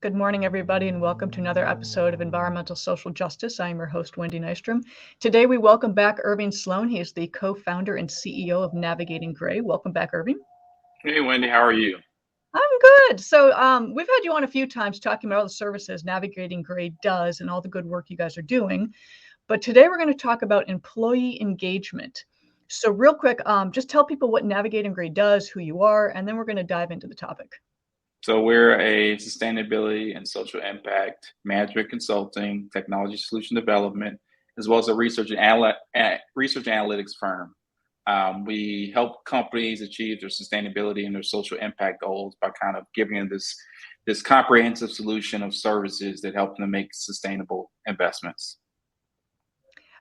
Good morning, everybody, and welcome to another episode of Environmental Social Justice. I am your host, Wendy Nystrom. Today, we welcome back Irvine Sloan. He is the co-founder and CEO of Navigating Gray. Welcome back, Irvine. Hey, Wendy, how are you? I'm good. So we've had you on a few times talking about all the services Navigating Gray does and all the good work you guys are doing. But today, we're going to talk about employee engagement. So real quick, just tell people what Navigating Gray does, who you are, and then we're going to dive into the topic. So we're a sustainability and social impact management consulting, technology solution development, as well as a research analytics firm. We help companies achieve their sustainability and their social impact goals by kind of giving them this comprehensive solution of services that help them make sustainable investments.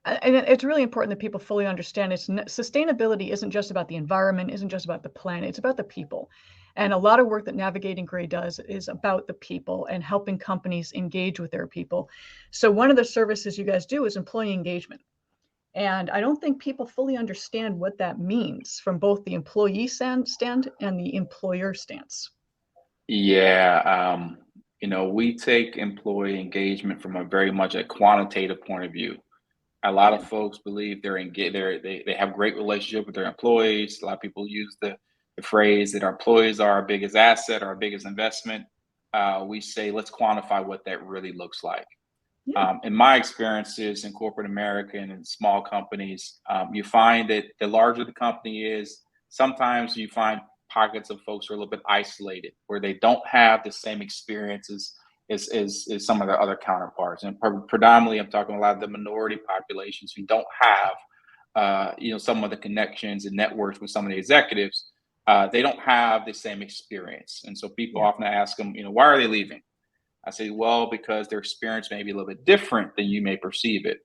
And it's really important that people fully understand sustainability isn't just about the environment, isn't just about the planet, it's about the people. And a lot of work that Navigating Gray does is about the people and helping companies engage with their people. So one of the services you guys do is employee engagement. And I don't think people fully understand what that means from both the employee stand and the employer stance. Yeah, we take employee engagement from a very much a quantitative point of view. A lot of folks believe they have great relationship with their employees. A lot of people use the phrase that our employees are our biggest asset, our biggest investment. We say, let's quantify what that really looks like. Yeah. In my experiences in corporate America and in small companies, you find that the larger the company is, sometimes you find pockets of folks who are a little bit isolated, where they don't have the same experiences as some of their other counterparts. And predominantly, I'm talking a lot of the minority populations who don't have, some of the connections and networks with some of the executives. They don't have the same experience. And so people often ask them, why are they leaving? I say, well, because their experience may be a little bit different than you may perceive it.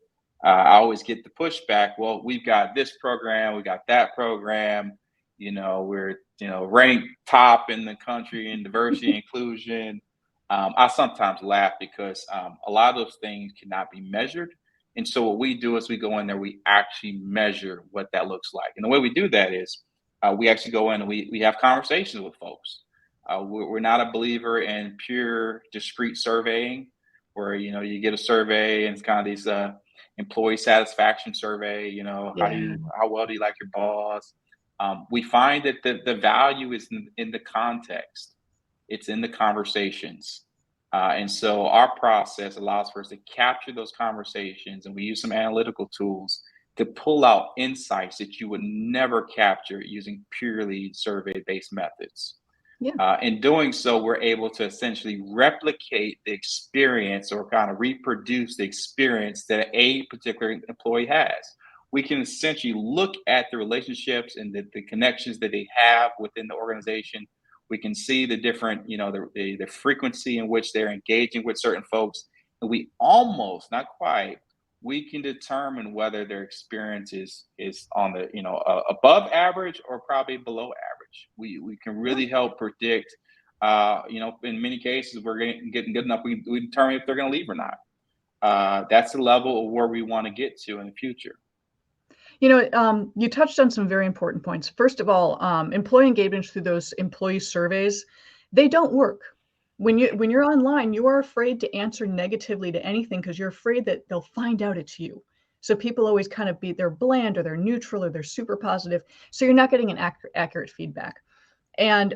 I always get the pushback. Well, we've got this program, we got that program. We're ranked top in the country in diversity and inclusion. I sometimes laugh because a lot of those things cannot be measured. And so what we do is we go in there, we actually measure what that looks like. And the way we do that is we actually go in and we have conversations with folks. We're not a believer in pure discrete surveying where, you get a survey and it's kind of these employee satisfaction survey, how well do you like your boss? We find that the value is in the context. It's in the conversations. And so our process allows for us to capture those conversations, and we use some analytical tools to pull out insights that you would never capture using purely survey-based methods. Yeah. In doing so, we're able to essentially replicate the experience or kind of reproduce the experience that a particular employee has. We can essentially look at the relationships and the connections that they have within the organization. We can see the different, the frequency in which they're engaging with certain folks. And we almost, not quite, we can determine whether their experience is on the, above average or probably below average. We can really help predict, in many cases, we're getting good enough. We determine if they're going to leave or not. That's the level of where we want to get to in the future. You touched on some very important points. First of all, employee engagement through those employee surveys, they don't work. When you're online, you are afraid to answer negatively to anything because you're afraid that they'll find out it's you. So people always kind of they're bland or they're neutral or they're super positive. So you're not getting an accurate feedback. And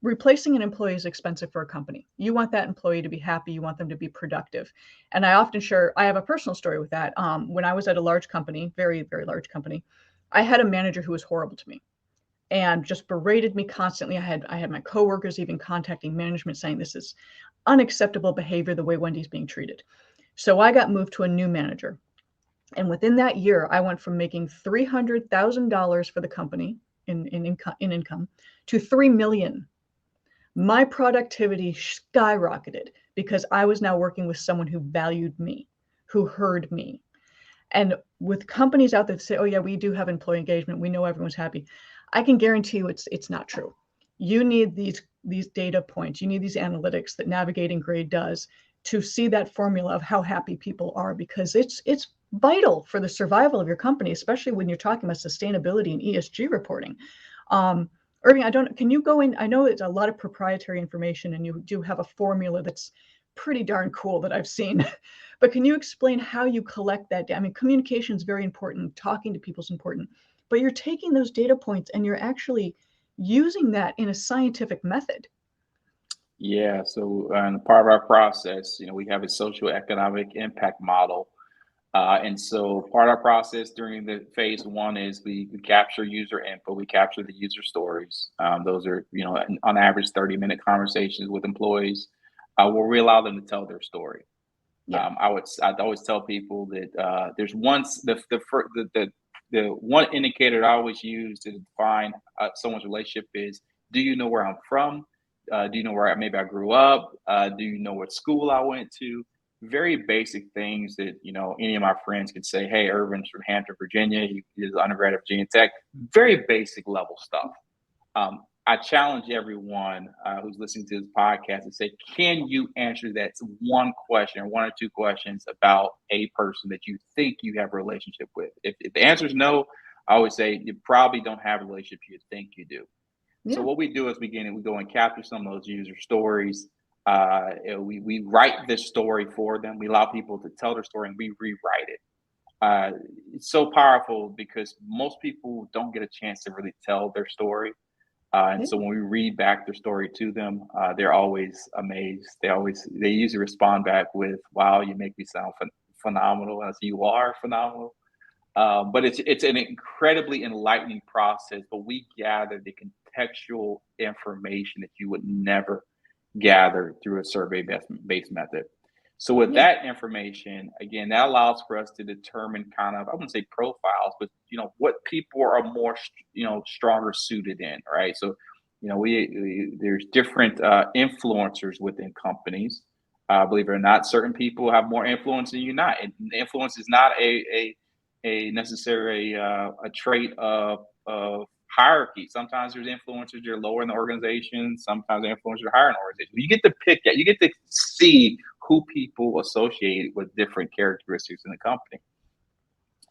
replacing an employee is expensive for a company. You want that employee to be happy. You want them to be productive. And I often share, I have a personal story with that. When I was at a large company, very, very large company, I had a manager who was horrible to me and just berated me constantly. I had my coworkers even contacting management saying this is unacceptable behavior, the way Wendy's being treated. So I got moved to a new manager. And within that year, I went from making $300,000 for the company in income to $3 million. My productivity skyrocketed because I was now working with someone who valued me, who heard me. And with companies out there that say, oh yeah, we do have employee engagement, we know everyone's happy, I can guarantee you it's not true. You need these data points, you need these analytics that Navigating Gray does to see that formula of how happy people are, because it's vital for the survival of your company, especially when you're talking about sustainability and ESG reporting. Irving, can you go in? I know it's a lot of proprietary information and you do have a formula that's pretty darn cool that I've seen. But can you explain how you collect that data? I mean, communication is very important. Talking to people is important. But you're taking those data points and you're actually using that in a scientific method. Yeah, so part of our process, we have a social economic impact model. And so part of our process during the phase one is we capture user input, we capture the user stories. Those are, on average, 30-minute conversations with employees where we allow them to tell their story. Yeah. I'd always tell people that there's the one indicator I always use to define someone's relationship is, do you know where I'm from? Do you know where maybe I grew up? Do you know what school I went to? Very basic things that any of my friends could say. Hey, Irvin's from Hampton, Virginia. He is undergrad at Virginia Tech. Very basic level stuff. I challenge everyone who's listening to this podcast to say, can you answer that one question or one or two questions about a person that you think you have a relationship with? If the answer is no, I always say you probably don't have a relationship you think you do. Yeah. So what we do is we go and capture some of those user stories. We write this story for them. We allow people to tell their story and we rewrite it. It's so powerful because most people don't get a chance to really tell their story. And so when we read back their story to them, they're always amazed. They usually respond back with, "Wow, you make me sound phenomenal," as you are phenomenal. But it's an incredibly enlightening process. But we gather the contextual information that you would never gather through a survey-based method. So with that information, again, that allows for us to determine kind of, I wouldn't say profiles, but what people are more, stronger suited in, right? So, there's different influencers within companies. Believe it or not, certain people have more influence than you not. And influence is not a necessary a trait of hierarchy. Sometimes there's influencers that are lower in the organization. Sometimes the influencers are higher in the organization. You get to pick that. You get to see who people associate with different characteristics in the company.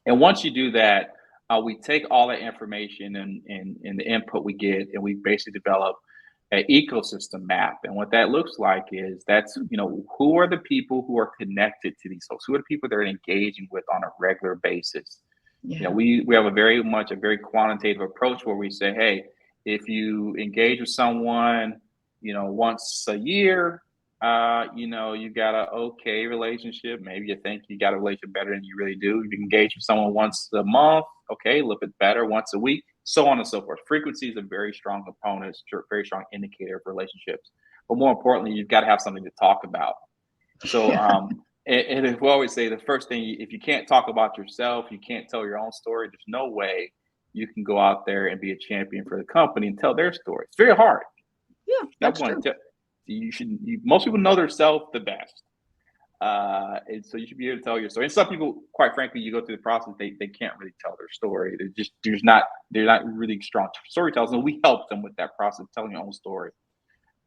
And once you do that, we take all that information and the input we get, and we basically develop an ecosystem map. And what that looks like is who are the people who are connected to these folks? Who are the people they're engaging with on a regular basis? Yeah. We have a very quantitative approach where we say, hey, if you engage with someone, once a year, you got an okay relationship. Maybe you think you got a relationship better than you really do. If you engage with someone once a month, okay, a little bit better, once a week, so on and so forth. Frequency is a very strong component, very strong indicator of relationships. But more importantly, you've got to have something to talk about. So, and we always say the first thing, if you can't talk about yourself, you can't tell your own story, there's no way you can go out there and be a champion for the company and tell their story. It's very hard. Yeah, that's true. Most people know themselves the best. And so you should be able to tell your story. And some people, quite frankly, you go through the process, they can't really tell their story. They're not really strong storytellers. And we help them with that process, telling your own story.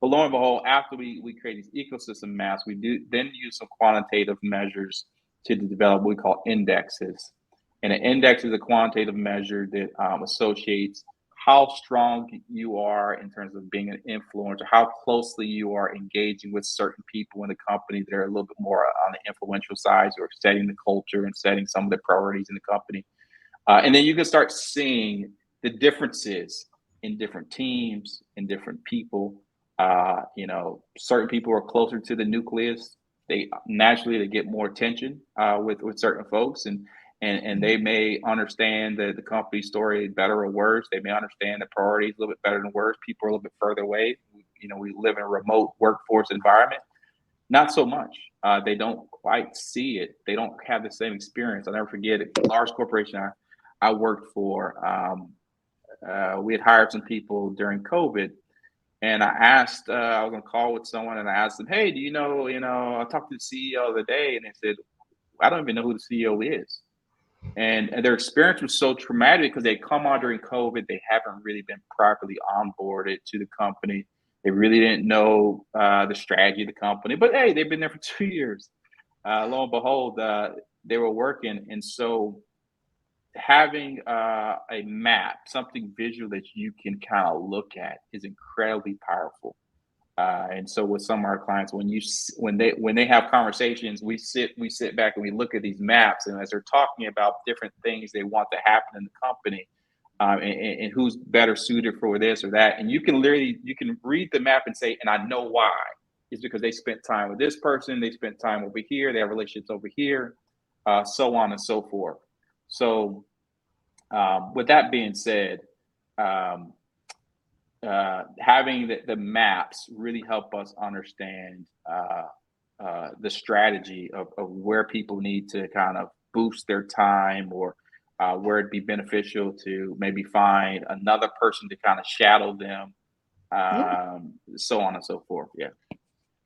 But lo and behold, after we create these ecosystem maps, we do then use some quantitative measures to develop what we call indexes. And an index is a quantitative measure that associates how strong you are in terms of being an influencer, how closely you are engaging with certain people in the company that are a little bit more on the influential side, or setting the culture and setting some of the priorities in the company. And then you can start seeing the differences in different teams, in different people. Certain people are closer to the nucleus. They get more attention with certain folks, and they may understand the company story better or worse. They may understand the priorities a little bit better than worse. People are a little bit further away. We live in a remote workforce environment. Not so much. They don't quite see it. They don't have the same experience. I'll never forget it. A large corporation I worked for, we had hired some people during COVID. And I asked, I was on a call with someone and I asked them, hey, do you know, I talked to the CEO the other day and they said, I don't even know who the CEO is. And their experience was so traumatic because they come on during COVID. They haven't really been properly onboarded to the company. They really didn't know the strategy of the company. But hey, they've been there for 2 years. Lo and behold, they were working. And so having a map, something visual that you can kind of look at, is incredibly powerful. And so with some of our clients, when they have conversations, we sit back and we look at these maps, and as they're talking about different things they want to happen in the company, and who's better suited for this or that, and you can read the map and say, and I know why. It's because they spent time with this person, they spent time over here, they have relationships over here, so on and so forth. So with that being said, having the maps really help us understand the strategy of where people need to kind of boost their time, or where it'd be beneficial to maybe find another person to kind of shadow them, so on and so forth. Yeah.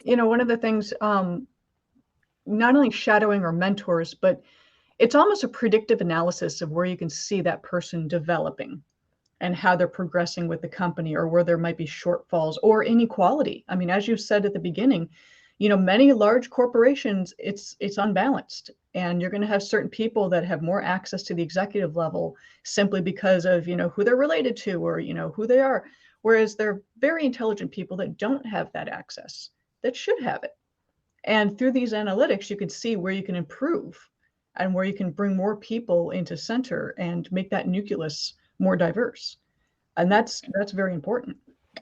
One of the things, not only shadowing or mentors, but it's almost a predictive analysis of where you can see that person developing and how they're progressing with the company, or where there might be shortfalls or inequality. I mean, as you said at the beginning, many large corporations, it's unbalanced, and you're going to have certain people that have more access to the executive level simply because of, who they're related to, or, who they are. Whereas there are very intelligent people that don't have that access, that should have it. And through these analytics, you can see where you can improve and where you can bring more people into center and make that nucleus more diverse. And that's very important.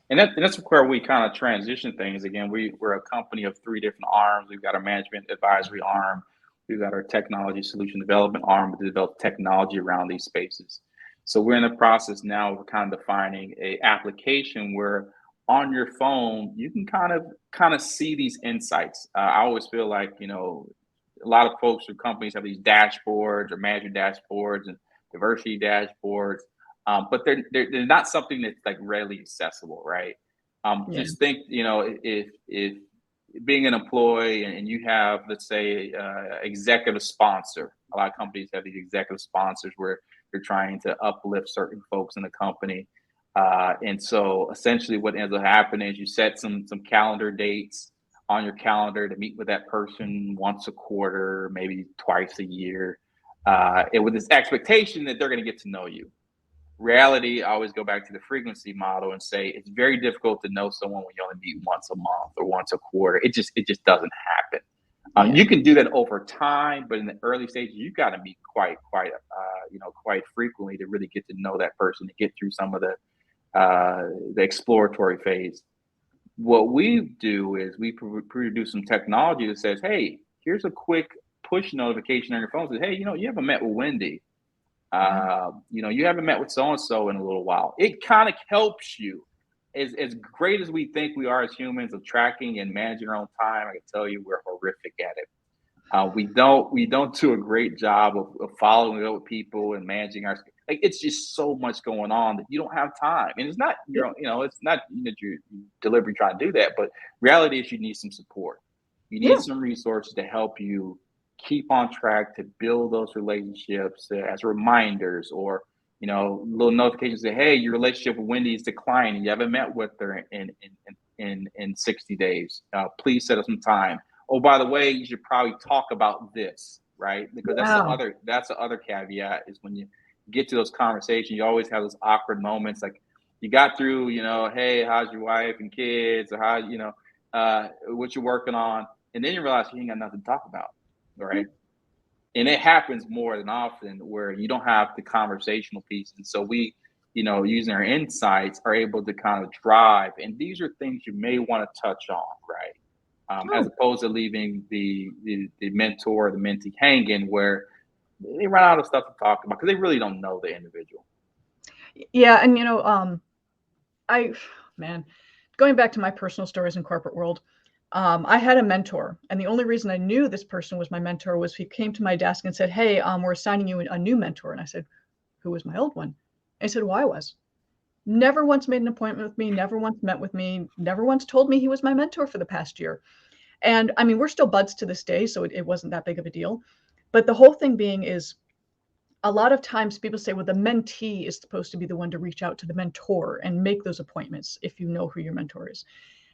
And that's where we kind of transition things. Again, we're a company of 3 different arms. We've got our management advisory arm. We've got our technology solution development arm to develop technology around these spaces. So we're in the process now of kind of defining a application where on your phone, you can kind of see these insights. I always feel like, a lot of folks or companies have these dashboards or management dashboards and diversity dashboards. But they're not something that's like readily accessible, right? Just think, if being an employee and you have, let's say, executive sponsor. A lot of companies have these executive sponsors where you're trying to uplift certain folks in the company. And so essentially what ends up happening is you set some calendar dates on your calendar to meet with that person once a quarter, maybe twice a year, and with this expectation that they're going to get to know you. Reality, I always go back to the frequency model and say it's very difficult to know someone when you only meet once a month or once a quarter. It just doesn't happen. You can do that over time, but in the early stages, you got to meet quite frequently to really get to know that person, to get through some of the exploratory phase. What we do is we produce some technology that says, hey, here's a quick push notification on your phone that says, hey, you haven't met with Wendy. You haven't met with so-and-so in a little while. It kind of helps you. As great as we think we are as humans of tracking and managing our own time, I can tell you we're horrific at it. We don't do a great job of following up with people and managing our, like, it's just so much going on that you don't have time. And it's not it's not that you're deliberately trying to do that, but reality is you need some support. You need some resources to help you keep on track, to build those relationships as reminders, or little notifications say, hey, your relationship with Wendy is declining, you haven't met with her in 60 days, please set up some time. Oh, by the way, you should probably talk about this, right? Because that's the other caveat, is when you get to those conversations, you always have those awkward moments, like you got through, hey, how's your wife and kids, or how what you're working on, and then you realize you ain't got nothing to talk about. Right. And it happens more than often where you don't have the conversational piece. And so we, using our insights, are able to kind of drive. And these are things you may want to touch on, right? As opposed to leaving the mentor or the mentee hanging where they run out of stuff to talk about because they really don't know the individual. Yeah. And, going back to my personal stories in corporate world, I had a mentor, and the only reason I knew this person was my mentor was he came to my desk and said, hey, we're assigning you a new mentor. And I said, who was my old one? And he said, well, I was. Never once made an appointment with me, never once met with me, never once told me he was my mentor for the past year. And I mean, we're still buds to this day, so it wasn't that big of a deal. But the whole thing being is, a lot of times people say, well, the mentee is supposed to be the one to reach out to the mentor and make those appointments if you know who your mentor is.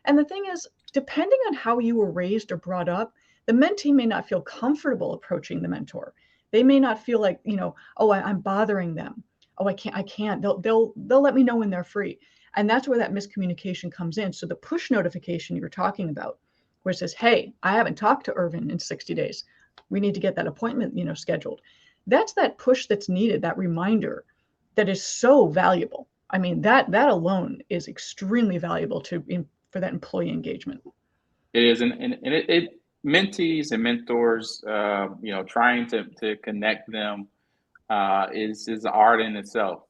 And the thing is, depending on how you were raised or brought up, the mentee may not feel comfortable approaching the mentor. They may not feel like, I'm bothering them. Oh, I can't. They'll let me know when they're free. And that's where that miscommunication comes in. So the push notification you were talking about, where it says, hey, I haven't talked to Irvine in 60 days. We need to get that appointment, scheduled. That's that push that's needed, that reminder that is so valuable. I mean, that alone is extremely valuable for that employee engagement. It is, and it mentees and mentors, trying to connect them is an art in itself.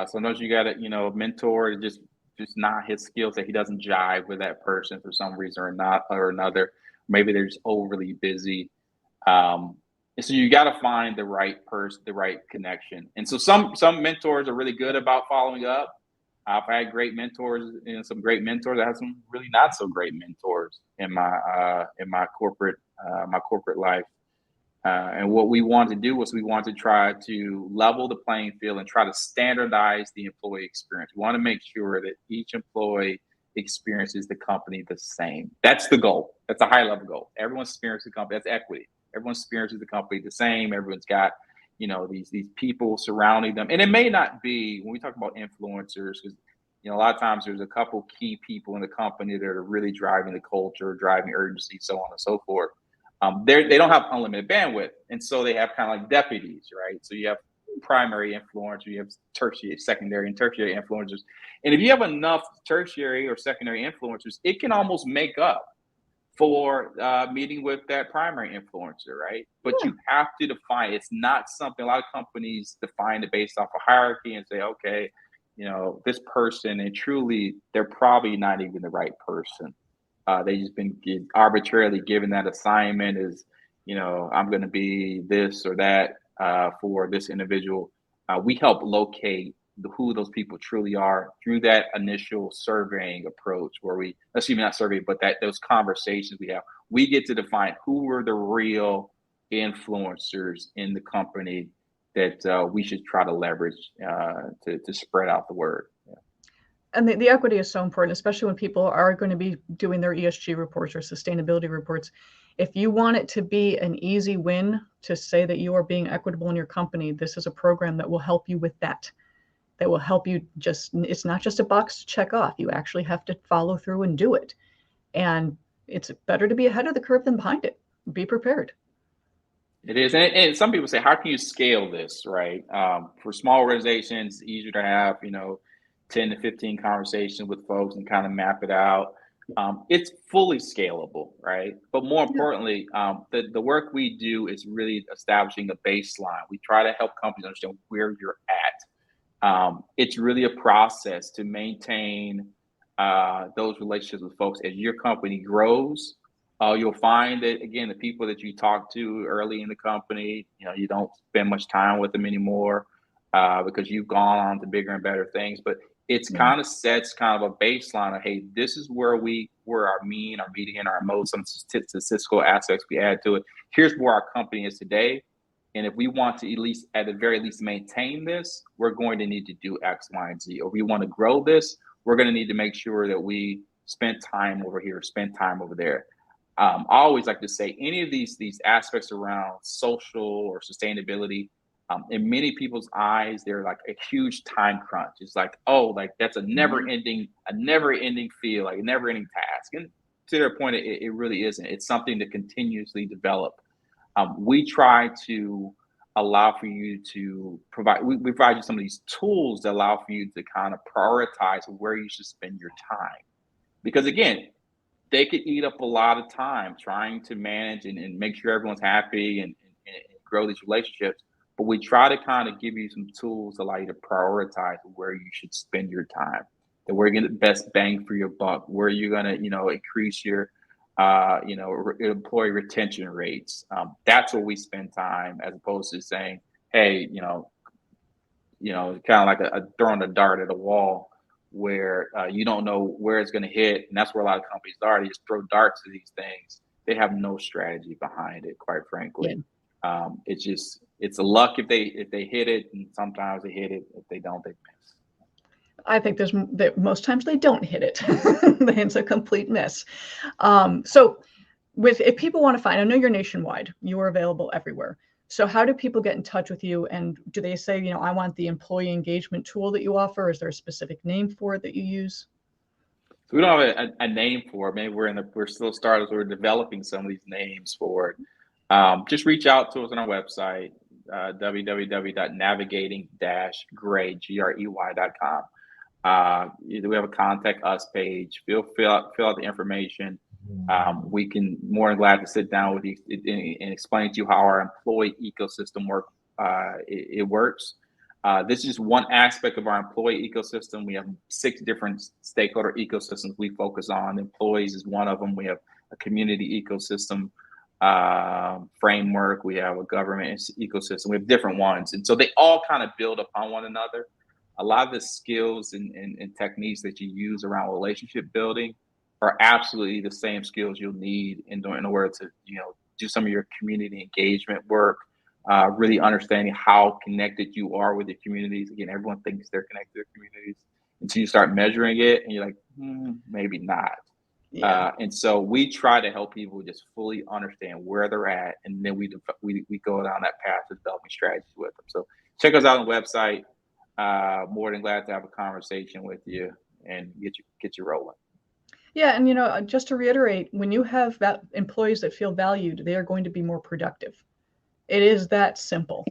Sometimes you got to, a mentor is just not his skill set. He doesn't jive with that person for some reason or another. Maybe they're just overly busy. So you got to find the right person, the right connection. And so some mentors are really good about following up. I've had great mentors, some great mentors. I have some really not so great mentors in my corporate life. And what we want to do was we want to try to level the playing field and try to standardize the employee experience. We want to make sure that each employee experiences the company the same. That's the goal. That's a high level goal. Everyone experiences the company. That's equity. Everyone experiences the company the same. Everyone's got, these people surrounding them. And it may not be, when we talk about influencers, because, a lot of times there's a couple key people in the company that are really driving the culture, driving urgency, so on and so forth. They don't have unlimited bandwidth. And so they have kind of like deputies, right? So you have primary influencers, you have tertiary, secondary, and tertiary influencers. And if you have enough tertiary or secondary influencers, it can almost make up for meeting with that primary influencer, right? But you have to define, it's not something, a lot of companies define it based off a hierarchy and say, okay, this person, and truly, they're probably not even the right person. They just been arbitrarily given that assignment as, I'm going to be this or that for this individual. We help locate who those people truly are through that initial surveying approach, where not survey, but those conversations we have. We get to define who are the real influencers in the company that we should try to leverage to spread out the word. Yeah. And the equity is so important, especially when people are going to be doing their ESG reports or sustainability reports. If you want it to be an easy win to say that you are being equitable in your company, this is a program that will help you with that. That will help you it's not just a box to check off. You actually have to follow through and do it. And it's better to be ahead of the curve than behind it. Be prepared. It is. And some people say, how can you scale this, right? For small organizations, it's easier to have, 10 to 15 conversations with folks and kind of map it out. It's fully scalable, right? But more importantly, the work we do is really establishing a baseline. We try to help companies understand where you're at. It's really a process to maintain those relationships with folks. As your company grows, you'll find that, again, the people that you talk to early in the company, you don't spend much time with them anymore because you've gone on to bigger and better things. But it's kind of sets kind of a baseline of, hey, this is where our mean, our median, our mode, some statistical aspects we add to it. Here's where our company is today. And if we want to at the very least maintain this, we're going to need to do X, Y, and Z. Or we want to grow this, we're going to need to make sure that we spend time over here, spend time over there. I always like to say any of these aspects around social or sustainability, in many people's eyes, they're like a huge time crunch. It's like, that's a never ending field, like a never ending task. And to their point, it really isn't. It's something to continuously develop. We try to allow for you to we provide you some of these tools that allow for you to kind of prioritize where you should spend your time. Because again, they could eat up a lot of time trying to manage and make sure everyone's happy and grow these relationships. But we try to kind of give you some tools that allow you to prioritize where you should spend your time, that where you're getting the best bang for your buck, where you're going to, increase your, employee retention rates. That's where we spend time, as opposed to saying, hey, kind of like throwing a dart at a wall where you don't know where it's going to hit. And that's where a lot of companies are. They just throw darts to these things. They have no strategy behind it, quite frankly. Yeah. It's a luck if they hit it, and sometimes they hit it. If they don't, they miss. I think most times they don't hit it. It's a complete miss. So if people want to find, I know you're nationwide, you are available everywhere. So how do people get in touch with you? And do they say, you know, I want the employee engagement tool that you offer? Is there a specific name for it that you use? So we don't have a name for it. Maybe we're still starters. We're developing some of these names for it. Just reach out to us on our website, www.navigating-grey.com. We have a contact us page. Fill out the information. We can more than glad to sit down with you and explain to you how our employee ecosystem works. This is just one aspect of our employee ecosystem. We have 6 different stakeholder ecosystems we focus on. Employees is one of them. We have a community ecosystem framework. We have a government ecosystem. We have different ones. And so they all kind of build upon one another. A lot of the skills and techniques that you use around relationship building are absolutely the same skills you'll need in order to, you know, do some of your community engagement work, really understanding how connected you are with your communities. Again, everyone thinks they're connected to their communities until you start measuring it and you're like, maybe not. Yeah. And so we try to help people just fully understand where they're at, and then we go down that path of developing strategies with them. So check us out on the website. More than glad to have a conversation with you and get you rolling. Yeah, and you know, just to reiterate, when you have employees that feel valued, they are going to be more productive. It is that simple.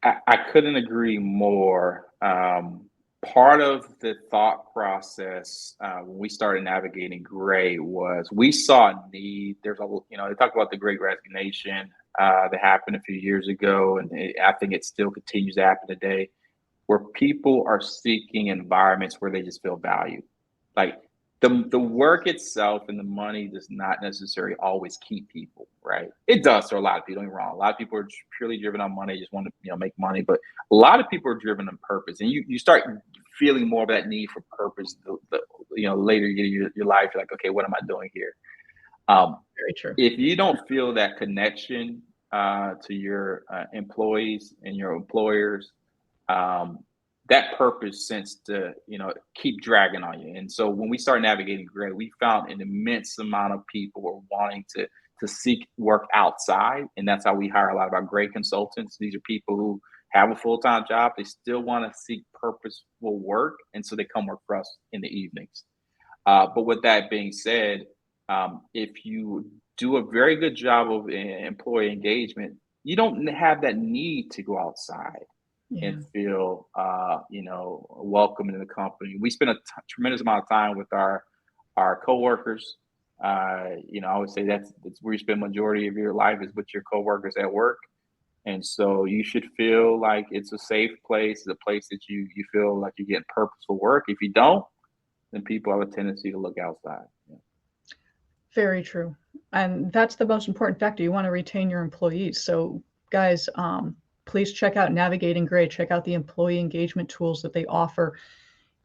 I couldn't agree more. Part of the thought process when we started navigating Gray was we saw a need. There's they talk about the Great Resignation that happened a few years ago, and I think it still continues to happen today, where people are seeking environments where they just feel valued. Like the work itself and the money does not necessarily always keep people, right? It does for a lot of people. Don't get me wrong. A lot of people are purely driven on money, just want to make money. But a lot of people are driven on purpose, and you start feeling more of that need for purpose. Later in your life, you're like, okay, what am I doing here? Very true. If you don't feel that connection to your employees and your employers, that purpose sense to keep dragging on you. And so when we started navigating Gray, we found an immense amount of people were wanting to seek work outside, and that's how we hire a lot of our Gray consultants. These are people who have a full-time job, they still want to seek purposeful work, and so they come work for us in the evenings. But with that being said, if you do a very good job of employee engagement, you don't have that need to go outside and feel, welcome in the company. We spend a tremendous amount of time with our coworkers. I would say that's where you spend majority of your life, is with your coworkers at work. And so you should feel like it's a safe place, it's a place that you feel like you're getting purposeful work. If you don't, then people have a tendency to look outside. Yeah. Very true. And that's the most important factor. You want to retain your employees. So guys, please check out Navigating Gray. Check out the employee engagement tools that they offer.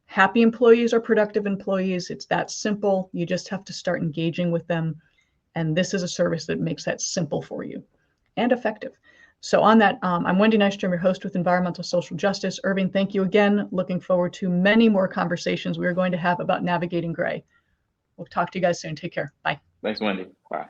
Happy employees are productive employees. It's that simple. You just have to start engaging with them. And this is a service that makes that simple for you and effective. So on that, I'm Wendy Nystrom, your host with Environmental Social Justice. Irving, thank you again. Looking forward to many more conversations we are going to have about Navigating Gray. We'll talk to you guys soon. Take care. Bye. Thanks, Wendy. Bye.